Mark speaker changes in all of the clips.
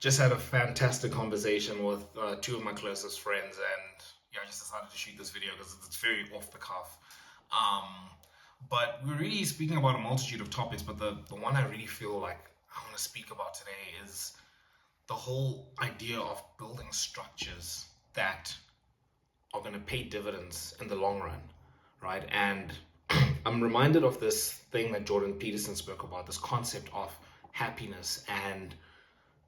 Speaker 1: Just had a fantastic conversation with two of my closest friends, and yeah, I just decided to shoot this video because it's very off the cuff. Um, but we're really speaking about a multitude of topics, but the one I really feel like I want to speak about today is the whole idea of building structures that are going to pay dividends in the long run, right? And I'm reminded of this thing that Jordan Peterson spoke about, this concept of happiness and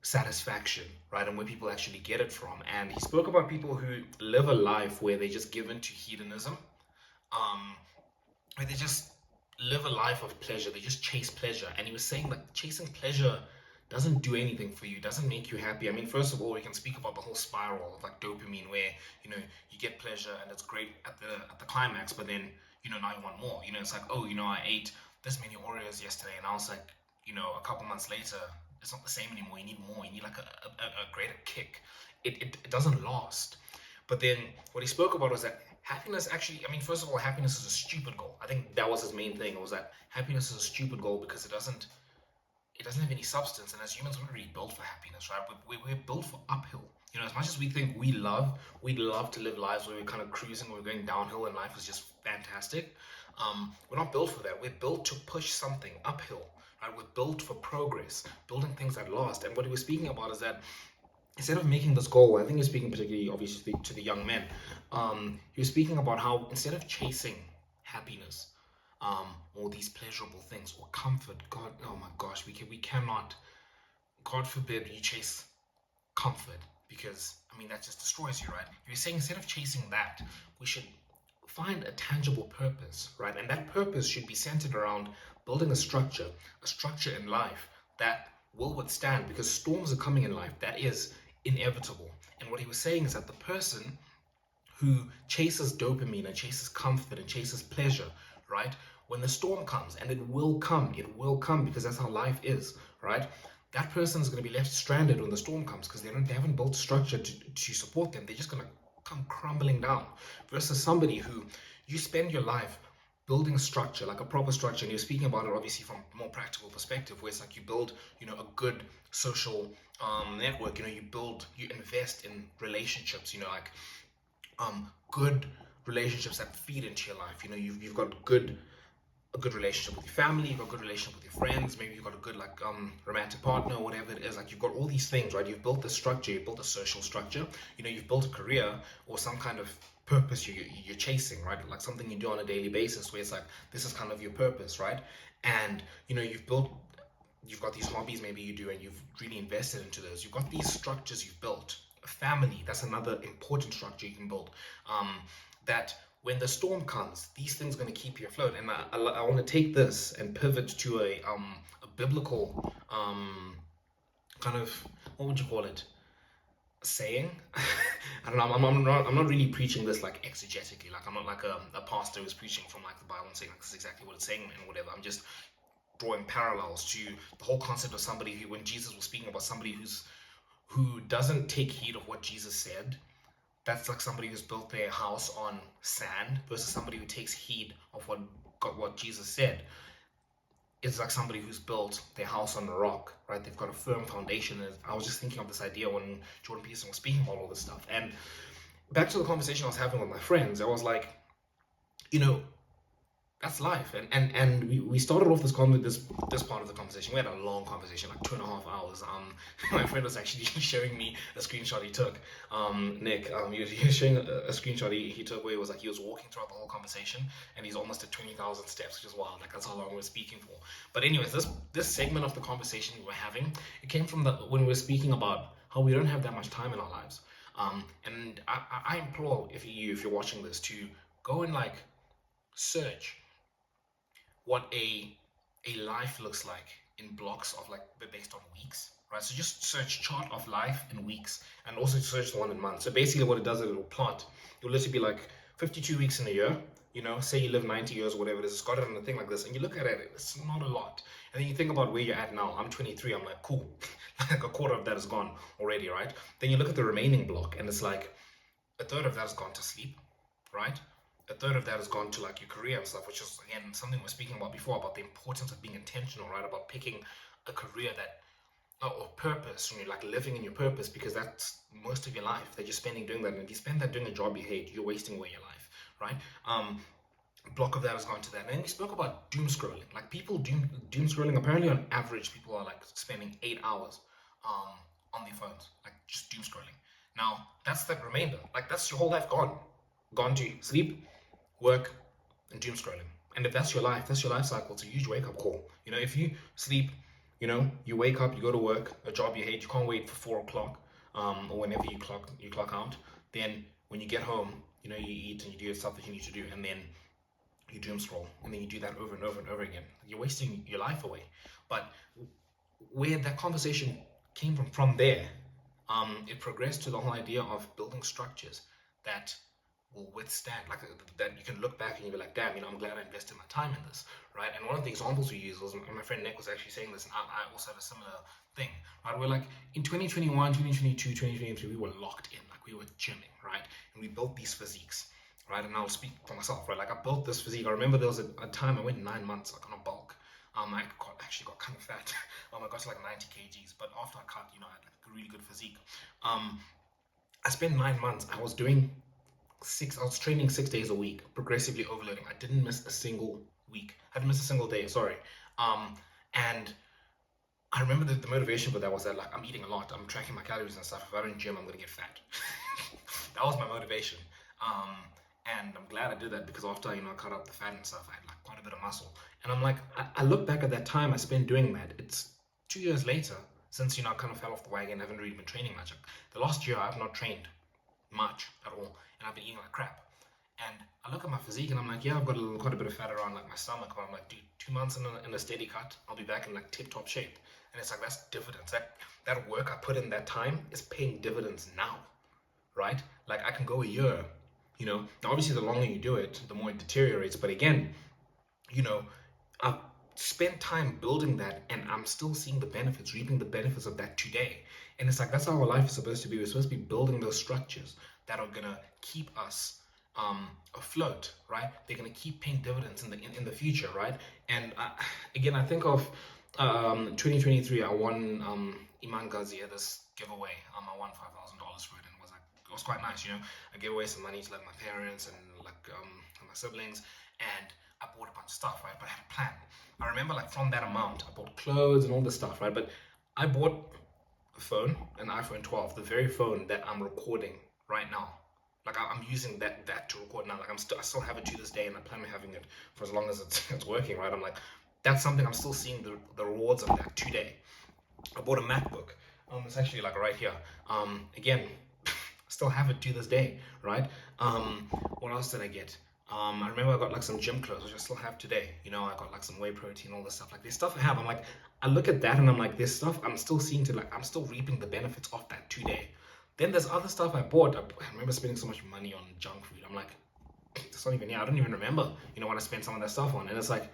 Speaker 1: satisfaction, right? And where people actually get it from. And he spoke about people who live a life where they just give into hedonism, um, where they just live a life of pleasure. They just chase pleasure. And he was saying that chasing pleasure doesn't do anything for you, doesn't make you happy. I mean, first of all, we can speak about the whole spiral of like dopamine, where you get pleasure and it's great at the climax, but then now you want more. It's like, oh, I ate this many Oreos yesterday, and I was like, a couple months later, it's not the same anymore. You need more. You need like a greater kick. It doesn't last. But then what he spoke about was that happiness actually, I mean, first of all, happiness is a stupid goal. I think that was his main thing. It was that happiness is a stupid goal because it doesn't have any substance. And as humans, we're not really built for happiness, right? We're built for uphill. As much as we think we'd love to live lives where we're kind of cruising, we're going downhill, and life is just fantastic. We're not built for that. We're built to push something uphill, right? We're built for progress, building things that last. And what he was speaking about is that instead of making this goal, I think he was speaking particularly, obviously, to the young men. He was speaking about how instead of chasing happiness, or these pleasurable things or comfort, God, oh my gosh, we cannot. God forbid you chase comfort, because I mean that just destroys you, right? You're saying instead of chasing that, we should find a tangible purpose, right? And that purpose should be centered around building a structure in life that will withstand, because storms are coming in life. That is inevitable. And what he was saying is that the person who chases dopamine and chases comfort and chases pleasure, right? When the storm comes, and it will come because that's how life is, right? That person is going to be left stranded when the storm comes because they haven't built structure to support them. They're just going to come crumbling down. Versus somebody who you spend your life building a structure, like a proper structure, and you're speaking about it obviously from a more practical perspective, where it's like you build, a good social network. You invest in relationships, like good relationships that feed into your life. You've got a good relationship with your family, you've got a good relationship with your friends, maybe you've got a good like romantic partner, whatever it is. Like you've got all these things, right? You've built the structure, you've built a social structure, you've built a career or some kind of purpose you're chasing, right? Like something you do on a daily basis where it's like this is kind of your purpose, right? And you've got these hobbies maybe you do, and you've really invested into those. You've got these structures you've built. A family, that's another important structure you can build. That when the storm comes, these things are going to keep you afloat. And I want to take this and pivot to a biblical kind of, what would you call it? Saying. I don't know. I'm not really preaching this like exegetically. Like I'm not like a pastor who's preaching from like the Bible and saying like this is exactly what it's saying and whatever. I'm just drawing parallels to the whole concept of somebody who, when Jesus was speaking about somebody who doesn't take heed of what Jesus said, that's like somebody who's built their house on sand, versus somebody who takes heed of what Jesus said. It's like somebody who's built their house on the rock, right? They've got a firm foundation. And I was just thinking of this idea when Jordan Peterson was speaking about all this stuff. And back to the conversation I was having with my friends, I was like, you know, that's life. And we started off this part of the conversation. We had a long conversation, like 2.5 hours. My friend was actually showing me a screenshot he took. Nick, he was showing a screenshot he took where it was like he was walking throughout the whole conversation, and he's almost at 20,000 steps, which is wild. Like that's how long we were speaking for. But anyways, this segment of the conversation we were having, it came from when we were speaking about how we don't have that much time in our lives. And I implore if you're watching this to go and like search what a life looks like in blocks of like based on weeks, right? So just search chart of life in weeks, and also search the one in months. So basically what it does is it'll plot. It'll literally be like 52 weeks in a year. Say you live 90 years or whatever it is. It's got it on a thing like this, and you look at it, it's not a lot. And then you think about where you're at now. I'm 23. I'm like, cool. Like a quarter of that is gone already, right? Then you look at the remaining block, and it's like a third of that has gone to sleep, right? A third of that has gone to like your career and stuff, which is again something we're speaking about before, about the importance of being intentional, right? About picking a career that or purpose, like living in your purpose, because that's most of your life that you're spending doing that. And if you spend that doing a job you hate, you're wasting away your life, right? Block of that has gone to that. And then we spoke about doom scrolling. Like people doom scrolling. Apparently, on average, people are like spending 8 hours um, on their phones, like just doom scrolling. Now that's the remainder. Like that's your whole life gone to sleep, work, and doom scrolling. And if that's your life, that's your life cycle. It's a huge wake up call. If you sleep, you wake up, you go to work, a job you hate, you can't wait for 4 o'clock, or whenever you clock out. Then when you get home, you eat and you do stuff that you need to do, and then you doom scroll, and then you do that over and over and over again. You're wasting your life away. But where that conversation came from there, it progressed to the whole idea of building structures that will withstand, like that you can look back and you'll be like, damn, I'm glad I invested my time in this, right? And one of the examples we used was, my friend Nick was actually saying this, and I also had a similar thing, right? We're like, in 2021, 2022, 2023, we were locked in, like we were gymming, right? And we built these physiques, right? And I'll speak for myself, right? Like I built this physique. I remember there was a time I went 9 months like on a bulk. Actually got kind of fat. I got to like 90 kgs, but after I cut, I had like a really good physique. I spent 9 months. I was training 6 days a week, progressively overloading. I didn't miss a single week. I didn't miss a single day, sorry. And I remember the motivation for that was that, like, I'm eating a lot, I'm tracking my calories and stuff. If I don't gym, I'm gonna get fat. That was my motivation. And I'm glad I did that, because after, I cut out the fat and stuff, I had like quite a bit of muscle. And I'm like, I look back at that time I spent doing that. It's 2 years later since, I kind of fell off the wagon. I haven't really been training much. The last year I've not trained much at all, and I've been eating like crap. And I look at my physique and I'm like, yeah, I've got quite a bit of fat around like my stomach. But I'm like, dude, 2 months in a steady cut, I'll be back in like tip-top shape. And it's like, that's dividends. That work I put in that time is paying dividends now, right? Like I can go a year, Now obviously the longer you do it, the more it deteriorates. But again, you know, I've spent time building that, and I'm still seeing the benefits, reaping the benefits of that today. And it's like, that's how our life is supposed to be. We're supposed to be building those structures that are gonna keep us afloat, right? They're gonna keep paying dividends in the future, right? And again, I think of 2023. I won Iman Ghazi at this giveaway. I won $5,000 for it, and it was quite nice. I gave away some money to like my parents and like my siblings, and I bought a bunch of stuff, right? But I had a plan. I remember, like, from that amount, I bought clothes and all this stuff, right? But I bought a phone, an iPhone 12, the very phone that I'm recording right now. Like I'm using that to record now. Like I still have it to this day, and I plan on having it for as long as it's working, right? I'm like, that's something I'm still seeing the rewards of that today. I bought a MacBook. It's actually like right here. Again, still have it to this day, right? What else did I get? I remember I got like some gym clothes, which I still have today. I got like some whey protein, all this stuff. Like, there's stuff I have. I'm like, I look at that and I'm like, there's stuff I'm still seeing I'm still reaping the benefits of that today. Then there's other stuff I bought. I remember spending so much money on junk food. I'm like, it's not even, I don't even remember, when I spent some of that stuff on. And it's like,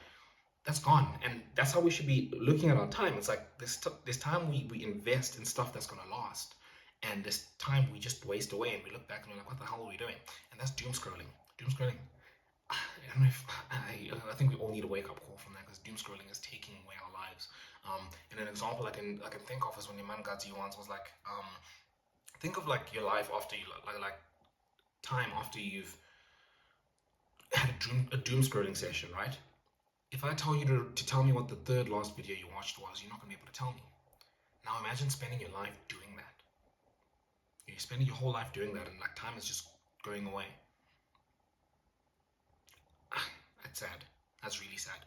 Speaker 1: that's gone. And that's how we should be looking at our time. It's like, this time we invest in stuff that's going to last. And this time we just waste away, and we look back and we're like, what the hell are we doing? And that's doom scrolling. Doom scrolling. I don't know if I think we all need a wake up call from that, because doom scrolling is taking away our lives. And an example I can think of is when Iman Ghazi once was like, think of like your life after you like time after you've had a doom scrolling session, right? If I tell you to tell me what the third last video you watched was, you're not gonna be able to tell me. Now imagine spending your life doing that. You're spending your whole life doing that, and like time is just going away. That's sad. That's really sad.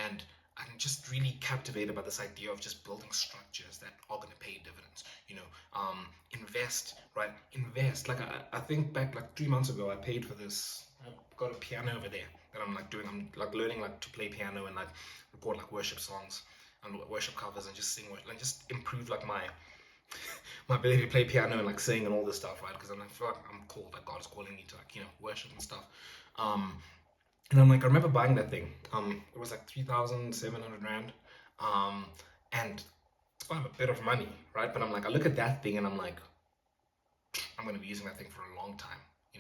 Speaker 1: And I'm just really captivated by this idea of just building structures that are going to pay dividends. Invest, right? Invest. Like I think back like 3 months ago, I paid for this. I've got a piano over there that I'm like doing. I'm like learning like to play piano and like record like worship songs and worship covers and just sing and just improve like my ability to play piano and like sing and all this stuff, right? Because I feel like I'm called, like God is calling me to like worship and stuff. And I'm like, I remember buying that thing. It was like 3,700 rand. And it's quite a bit of money, right? But I'm like, I look at that thing and I'm like, I'm gonna be using that thing for a long time,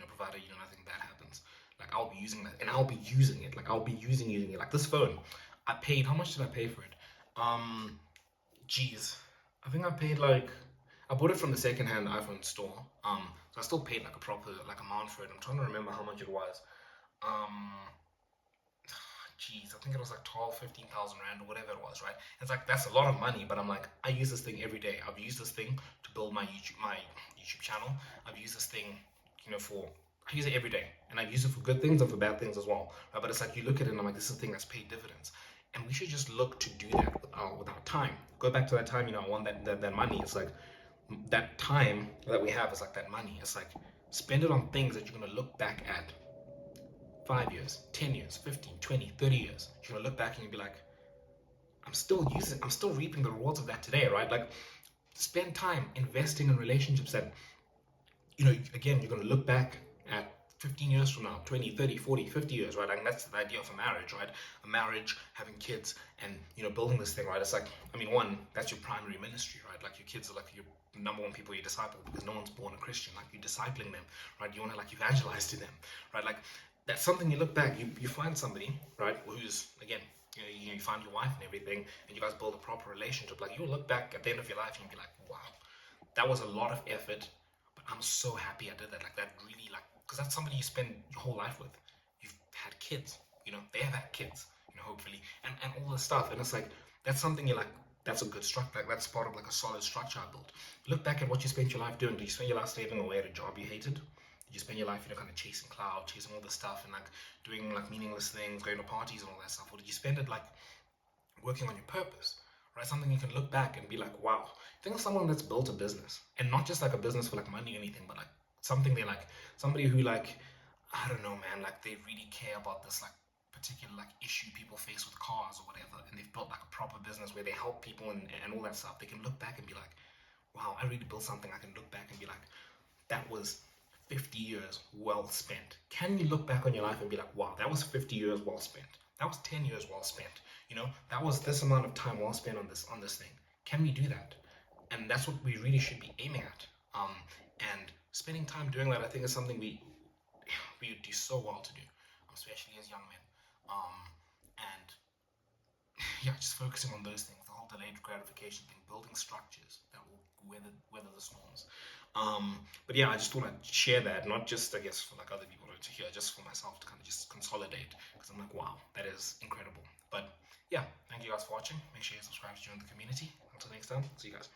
Speaker 1: provided nothing bad happens. Like I'll be using that, and I'll be using it. Like I'll be using it. Like this phone, I paid. How much did I pay for it? Geez, I think I paid like I bought it from the secondhand iPhone store. So I still paid like a proper like amount for it. I'm trying to remember how much it was. Um, Jeez, I think it was like 12, 15,000 rand or whatever it was, right? It's like that's a lot of money, but I'm like, I use this thing every day. I've used this thing to build my YouTube channel. I've used this thing, for I use it every day, and I've used it for good things and for bad things as well. Right? But it's like you look at it and I'm like, this is a thing that's paid dividends, and we should just look to do that with our time. Go back to that time, I want that money. It's like that time that we have is like that money. It's like spend it on things that you're gonna look back at 5 years, 10 years, 15, 20, 30 years. You're gonna look back and you'll be like, I'm still reaping the rewards of that today, right? Like, spend time investing in relationships that, again, you're gonna look back at 15 years from now, 20, 30, 40, 50 years, right? Like, that's the idea of a marriage, right? A marriage, having kids, and, building this thing, right? It's like, one, that's your primary ministry, right? Like, your kids are like your number one people you disciple because no one's born a Christian. Like, you're discipling them, right? You want to, like, evangelize to them, right? Like, that's something you look back, you find somebody, right, who's, again, you find your wife and everything, and you guys build a proper relationship. Like, you'll look back at the end of your life and you'll be like, wow, that was a lot of effort, but I'm so happy I did that. Like, that really, like, because that's somebody you spend your whole life with. You've had kids, they have had kids, hopefully, and all this stuff. And it's like, that's something you're like, that's a good structure. Like, that's part of like a solid structure I built. Look back at what you spent your life doing. Did you spend your life slaving away at a job you hated? Did you spend your life, kind of chasing cloud, chasing all this stuff, and like doing like meaningless things, going to parties and all that stuff? Or did you spend it like working on your purpose, right? Something you can look back and be like, wow. Think of someone that's built a business, and not just like a business for like money or anything, but like something they like, somebody who like, I don't know, man, like they really care about this like particular like issue people face with cars or whatever, and they've built like a proper business where they help people and all that stuff. They can look back and be like, wow, I really built something. I can look back and be like, that was 50 years well spent. Can you look back on your life and be like, wow, that was 50 years well spent? That was 10 years well spent. That was this amount of time well spent on this thing. Can we do that? And that's what we really should be aiming at. And spending time doing that, I think, is something we would do so well to do, especially as young men. And yeah, just focusing on those things, the whole delayed gratification thing, building structures that will weather the storms. But yeah, I just thought I'd share that, not just I guess for like other people to hear, just for myself to kind of just consolidate, because I'm like, wow, that is incredible. But yeah, thank you guys for watching. Make sure you subscribe to join the community. Until next time, see you guys.